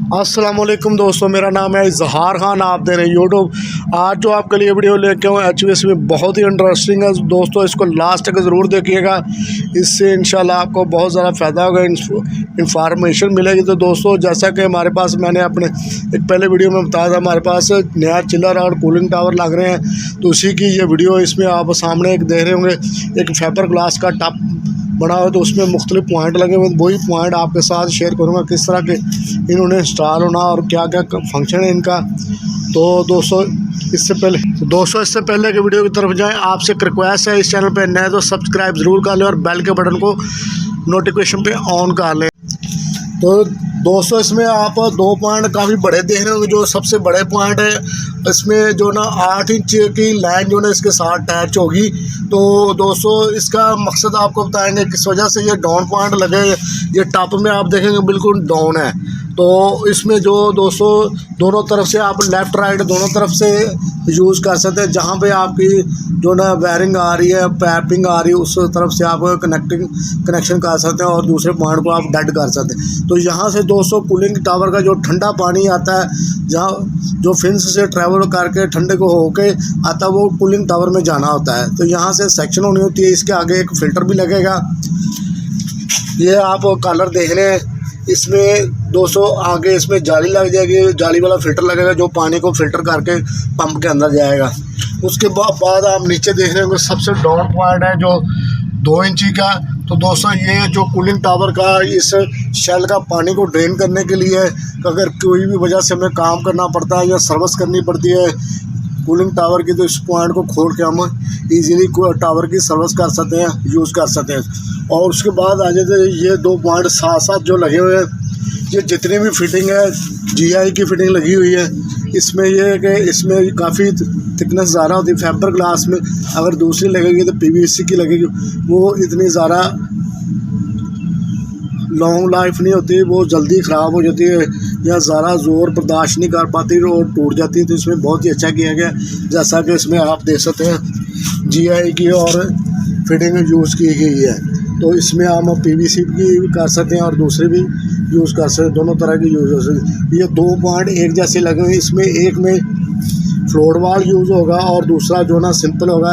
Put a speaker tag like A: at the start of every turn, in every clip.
A: अस्सलाम वालेकुम दोस्तों, मेरा नाम है इजहार खान। आप दे रहे हैं यूट्यूब। आज जो आपके लिए वीडियो लेके आऊँ HVS में बहुत ही इंटरेस्टिंग है दोस्तों, इसको लास्ट तक ज़रूर देखिएगा। इससे इंशाल्लाह आपको बहुत ज़्यादा फ़ायदा होगा, इंफॉर्मेशन मिलेगी। तो दोस्तों, जैसा कि हमारे पास मैंने अपने एक पहले वीडियो में बताया था, हमारे पास नया चिलर और कूलिंग टावर लग रहे हैं, तो उसी की ये वीडियो। इसमें आप सामने एक देख रहे होंगे, एक फाइबर ग्लास का टप बना हुआ, तो उसमें मुख्तलिफ पॉइंट लगे हुए। वही पॉइंट आपके साथ शेयर करूँगा, किस तरह के इन्होंने इंस्टॉल होना और क्या क्या फंक्शन है इनका। तो दोस्तों, इससे पहले के वीडियो की तरफ जाएं, आपसे एक रिक्वेस्ट है, इस चैनल पे नए तो सब्सक्राइब ज़रूर कर लें और बेल के बटन को नोटिफिकेशन पे ऑन कर लें। तो दोस्तों, इसमें आप दो पॉइंट काफ़ी बड़े देख रहे होंगे। जो सबसे बड़े पॉइंट है, इसमें जो ना 8 इंच की लाइन जो ना इसके साथ अटैच होगी। तो दोस्तों, इसका मकसद आपको बताएंगे किस वजह से ये डाउन पॉइंट लगे। ये टॉप में आप देखेंगे बिल्कुल डाउन है। तो इसमें जो दोस्तों दोनों तरफ से आप लेफ़्ट राइट दोनों तरफ से यूज़ कर सकते हैं। जहाँ पे आपकी जो ना वायरिंग आ रही है, पाइपिंग आ रही है, उस तरफ से आप कनेक्शन कर सकते हैं और दूसरे पॉइंट को आप डेड कर सकते हैं। तो यहाँ से दोस्तों कूलिंग टावर का जो ठंडा पानी आता है, जहाँ जो फिन्स से ट्रैवल करके ठंडे को होके आता है, वो कूलिंग टावर में जाना होता है। तो यहाँ से सेक्शन होनी होती है। इसके आगे एक फ़िल्टर भी लगेगा। ये आप कलर देख रहे हैं। इसमें दोस्तों आगे इसमें जाली लग जाएगी, जाली वाला फ़िल्टर लगेगा जो पानी को फ़िल्टर करके पंप के अंदर जाएगा। उसके बाद आप नीचे देख रहे होंगे, सबसे डाउन पॉइंट है जो 2 इंची का। तो दोस्तों, ये जो कूलिंग टावर का इस शेल का पानी को ड्रेन करने के लिए, अगर कोई भी वजह से हमें काम करना पड़ता है या सर्विस करनी पड़ती है कूलिंग टावर की, तो इस पॉइंट को खोल के हम इजीली टावर की सर्विस कर सकते हैं, यूज़ कर सकते हैं। और उसके बाद आ जाते हैं ये 2 पॉइंट साथ साथ जो लगे हुए हैं। ये जितनी भी फिटिंग है, GI की फिटिंग लगी हुई है। इसमें ये है कि इसमें काफ़ी थिकनेस ज़्यादा होती है फाइबर ग्लास में। अगर दूसरी लगेगी तो PVC की लगेगी, वो इतनी ज़्यादा लॉन्ग लाइफ नहीं होती, वो जल्दी ख़राब हो जाती है या ज़्यादा ज़ोर बर्दाश्त नहीं कर पाती और टूट जाती है। तो इसमें बहुत ही अच्छा किया गया, जैसा कि इसमें आप देख सकते हैं GI की और फिटिंग यूज़ की गई है। तो इसमें हम PVC की भी कर सकते हैं और दूसरे भी यूज़ कर सकते हैं, दोनों तरह की यूज़ हो सकती है। ये 2 पॉइंट एक जैसे लगे हुए हैं। इसमें एक में फ्लोट वाल यूज़ होगा और दूसरा जो ना सिंपल होगा।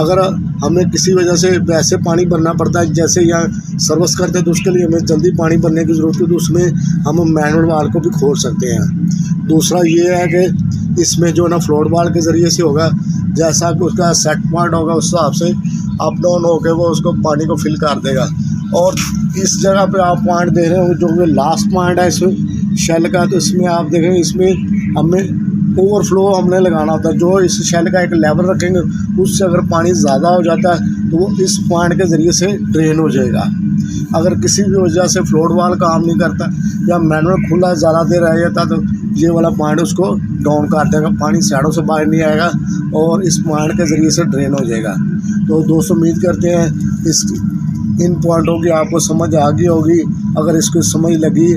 A: अगर हमें किसी वजह से वैसे पानी भरना पड़ता है, जैसे यहाँ सर्विस करते हैं, तो उसके लिए हमें जल्दी पानी भरने की ज़रूरत है, तो उसमें हम मैनुअल वाल को भी खोल सकते हैं। दूसरा ये है कि इसमें जो ना फ्लोट वाल के ज़रिए से होगा, जैसा कि उसका सेट पॉइंट होगा उस हिसाब से अप डाउन होकर वो उसको पानी को फिल कर देगा। और इस जगह पे आप पॉइंट देख रहे हो जो कि लास्ट पॉइंट है इसमें शेल का। तो इसमें आप देखेंगे, इसमें हमें ओवरफ्लो हमने लगाना होता है। जो इस शेल का एक लेवल रखेंगे, उससे अगर पानी ज़्यादा हो जाता है तो वो इस पॉइंट के ज़रिए से ड्रेन हो जाएगा। अगर किसी भी वजह से फ्लोट वाल काम नहीं करता या मैनुअल खुला ज़्यादा देर रह जाता, तो ये वाला पॉइंट उसको डाउन कर देगा, पानी साइडों से बाहर नहीं आएगा और इस पॉइंट के ज़रिए से ड्रेन हो जाएगा। तो दोस्तों, उम्मीद करते हैं इन पॉइंटों की आपको समझ आ गई होगी। अगर इसको समझ लगी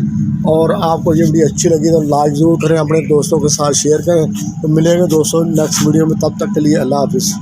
A: और आपको ये वीडियो अच्छी लगी तो लाइक ज़रूर करें, अपने दोस्तों के साथ शेयर करें। तो मिलेंगे दोस्तों नेक्स्ट वीडियो में, तब तक के लिए अल्लाह हाफ़िज़।